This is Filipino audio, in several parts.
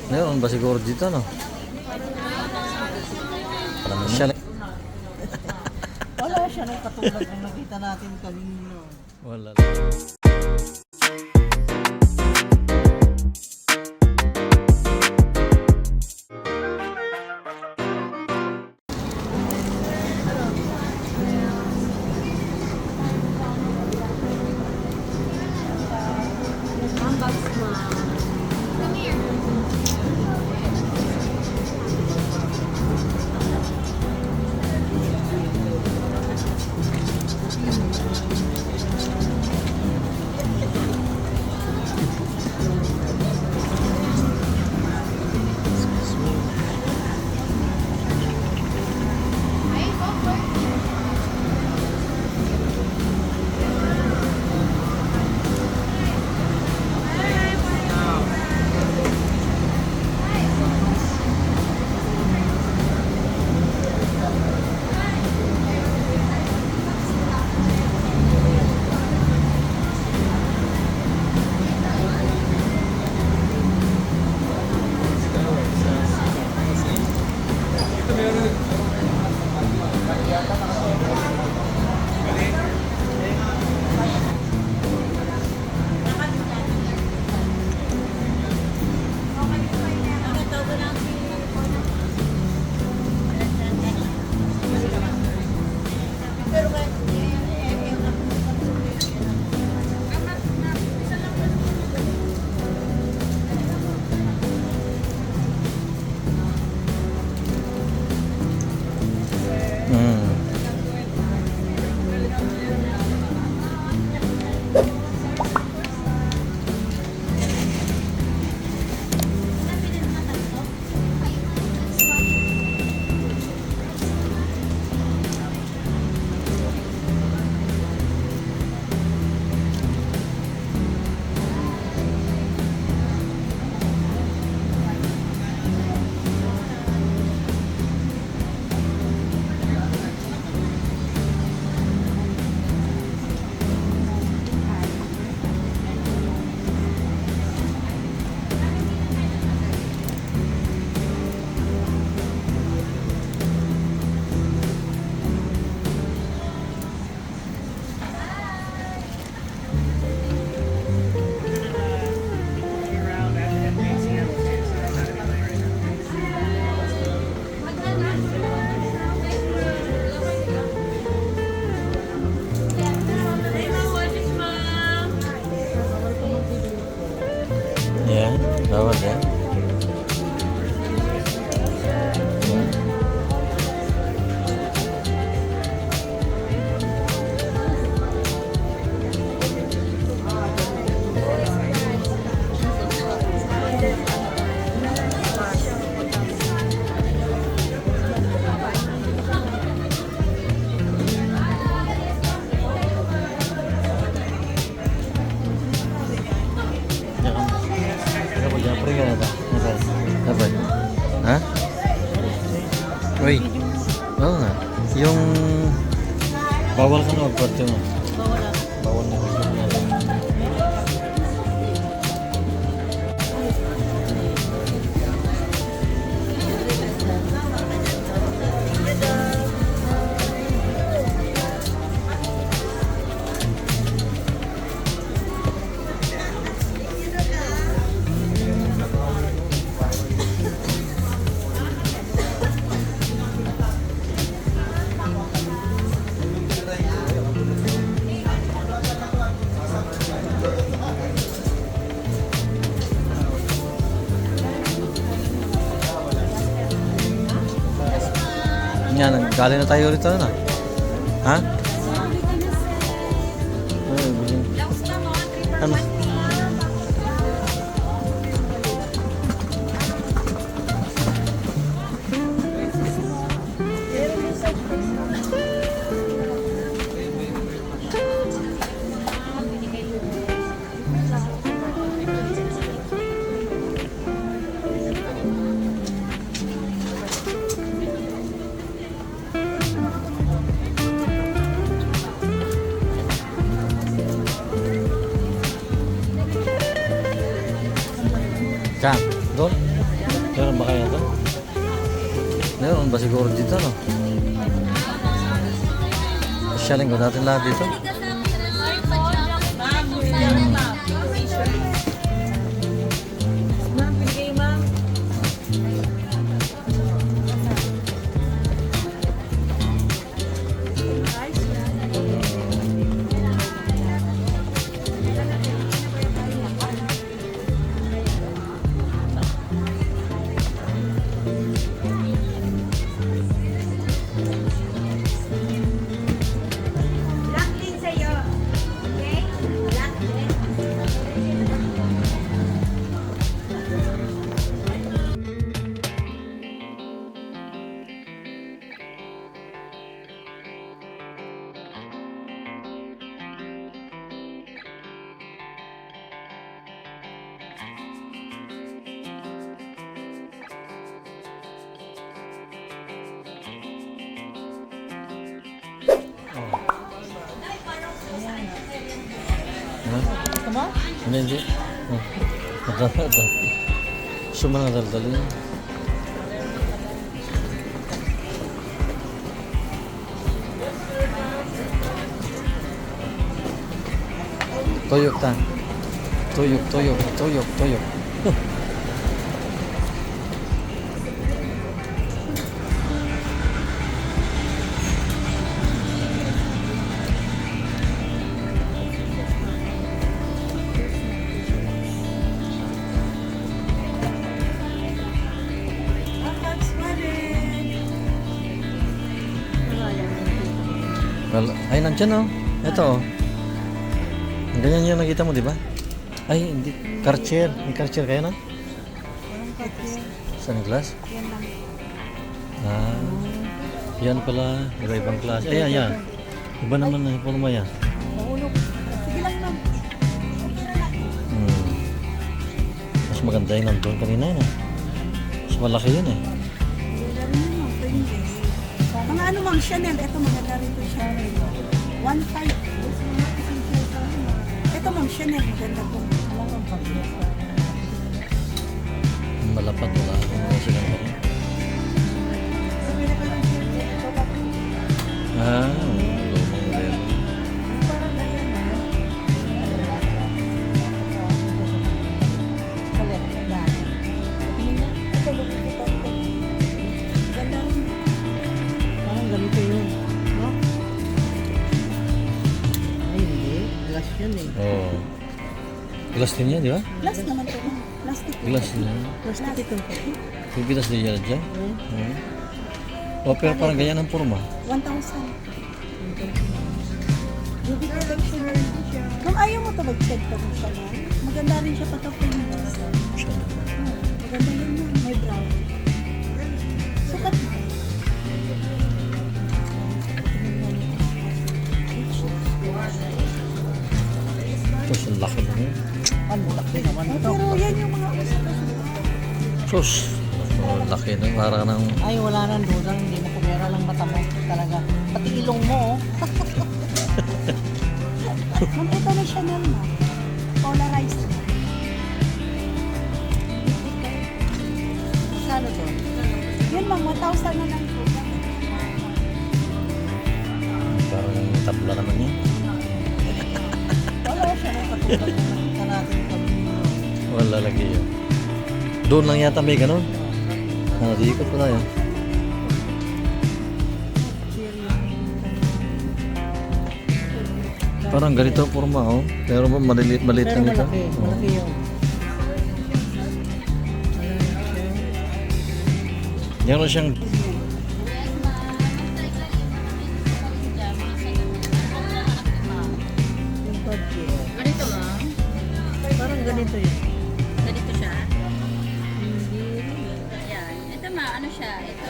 Meron ba siguro dito, no? Alam mo siya. Wala siya nung katulad ng nakita natin kanina. Wala. Ya, bawal ya. Apa? Hah? Woi. Oh, nga. Yung bawal ka na magparte mo. Bawal na gusto niya. Yan, galing na tayo rito na. Ha? Ano? Saan? Doon? Meron ba kaya ito? Meron ba siguro dito, no? Sharing ko natin lahat dito. Black din sa'yo. Okay? Black din. Ha? Gusto mo? Hindi, hindi. Ito. Gusto mo na daldalin. Tuyok ta. Tuyok. Well, ay, nandyan oh. Ito oh. Ganyan yung nakita mo, di ba? Ay, hindi. Karcher. May Karcher kayo na? Sunglass? Ah. Yan pala. Iba-ibang klase. Ay, yan. Iba naman na yung forma yan. Mahulog. Sige lang lang. Mas maganda yung nandun kanina yun eh. Mas malaki yun eh. Mga ano ma'am, Chanel. Ito maganda rin ito Chanel. 1.5. Ito ma'am, Chanel. Maganda po. Malapad wala. Ano sila naman yun? Ah, lumang model. Parang ganito yun. No? Ay, hindi. Glass yan eh. Oo. Glass din yan, di ba? Plus naman ito. Plastic. Glass din yan. Plastic ito. Yung glass din yan dyan. Oo. Oh, pero parang ganyan ang forma. 1,000. Kung ayaw mo ito mag-check pa kung siya lang. Maganda rin siya patapin. Siya na. Maganda yun yun. May brown. Sukat mo. Tapos ang laki na yun. Ano, laki naman ito. Pero yan yung mga usap. Sus! Oh, laki na. Parang ng... Ay, wala nang dudang. Hindi mo kumera lang mata mo. Talaga. Pati ilong mo, oh. Ma'am, ito na Chanel na. Polarized. Kano to? Yun ma'am, 1,000 na lang po. Parang tabla naman yan. Wala siya ng katulad na nakita natin kami. Wala lagi yun. Doon lang yata may ganun. Ano, di ikot pa tayo. Parang ganito ang forma, oh. Pero maliit Pero lang ito. malaki. Oh. Malaki yun. Meron siyang... Yung kotse. Ganito lang. Parang ganito yun. Ganito siya. Hindi. Yan. Ito ano siya. Ito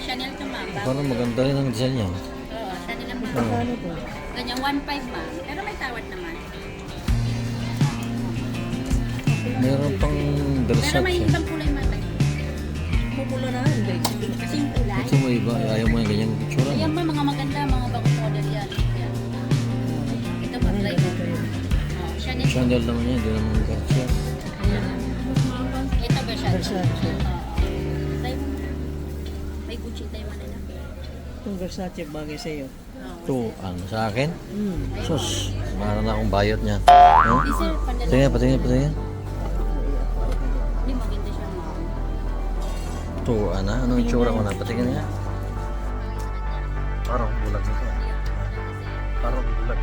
Chanel to ma'am. Parang maganda rin ang design niya. Oo, Chanel ang ma'am. Oo. Ano to? Ganyan, 1.5 ma'am. Pero may tawad naman. Meron pang Pero may Versace. ibang kulay ma'am. Pumula na. Hindi. Kasi yung kulay. Ito mo iba. Ayaw mo yung ganyan itsura. Ayan ba, mga maganda, mga bagong model yan. Yan. Ito ba, try mo. Oh, Chanel. Chanel naman yan. Hindi naman Versace. Ito ba, siya. Versace. Try mo. May Gucci tayo man na. Itong Versace bagay sa'yo. Ito, ano sa akin? Hmm. Sus, meron na akong bayot niya. Huh? Di sir, pandala. Patingin. Hindi maganda siya ma'am. Ito, ano yung tsura ko na? Patingin niya. Parang bulag nito. Parang bulag.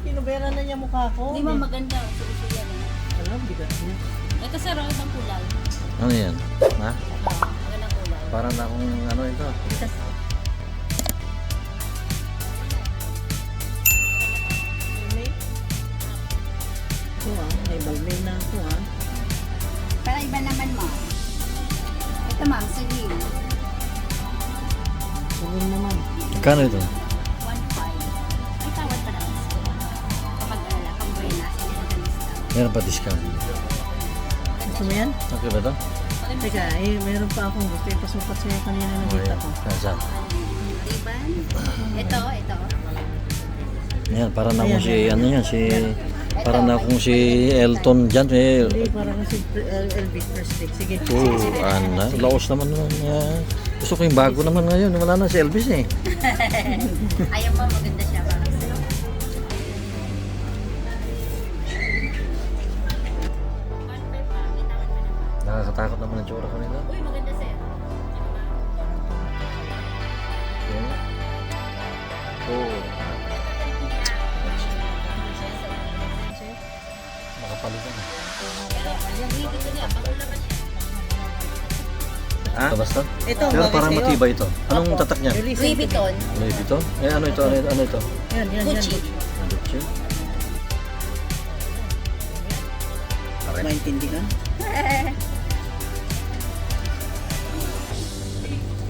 Kinubera na niya mukha ko. Hindi ma'am maganda. Sulit yan. Alam, bigat niya. Ito sir, ang ibang kulay. Ano yan? Ha? Magandang kulay. Parang na akong ano ito. Ako may balmain na ako Para iba naman ma'am. Ito ma'am, sige. Sabihin naman. Kano ito? 1.5. Ay, tawad pa naman. Kapag alala, kang buena, hindi na discount. Meron pa discount. Gusto mo yan? Okay ba ito? Teka, meron pa akong gusto. Ipasukat sa'yo kanina nakita ko. Saan? Ribbon. Ito. Yan, para na akong si, ano yan, para na akong si Elton dyan. Hindi, parang si Elvis Presley. Sige. Laos naman naman. Gusto ko yung bago naman ngayon. Wala na si Elvis eh. Ayaw mo, maganda siya. Parang sa'yo. Nakakatakot naman ang tsura ko nila. Uy, maganda sa'yo. Yan. Oo. Nakapalitan. Pero, yung higit ko niya, pangulaban niya. Ha? Basta? Ito, Pero bagay parang sa'yo. matibay ito. Anong Opo. tatak niya? Release Louis it. Vuitton. Louis Vuitton? Ano ito? Ano ito? Yan. Gucci. Gucci? Aray. Maintindihan?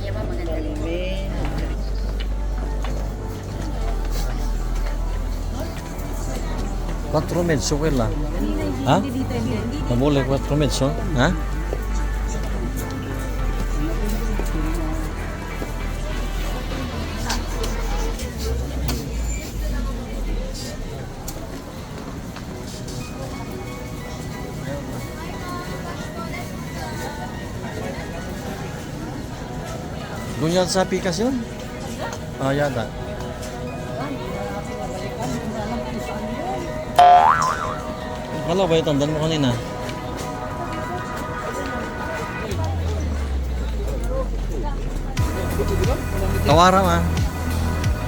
Ayaw mo, maganda rin. Balmain. Quattro mezzo quella. Ha? Ma vuole quattro mezzo? Ha? Doon yan sa Pikas yun? Ah, yata. Wala ba yung tandaan mo kanina? Tawaran ah.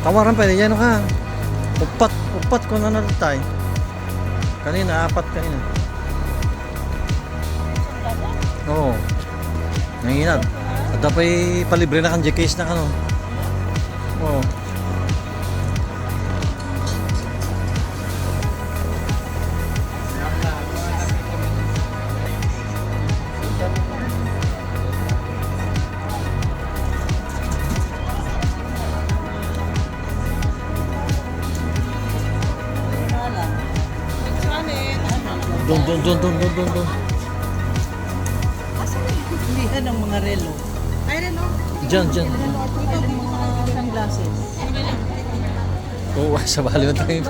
Tawaran pa, yan ka. Upat kung ano tayo. Kanina, 4 kanina. Oo. Nanginad. At dapat palibre na kang case na kano. Oo. Doon. Pilihan ng mga relo. Ay, relo? Diyan. Ito yung mga sunglasses. Oo, sa bali mo tayo.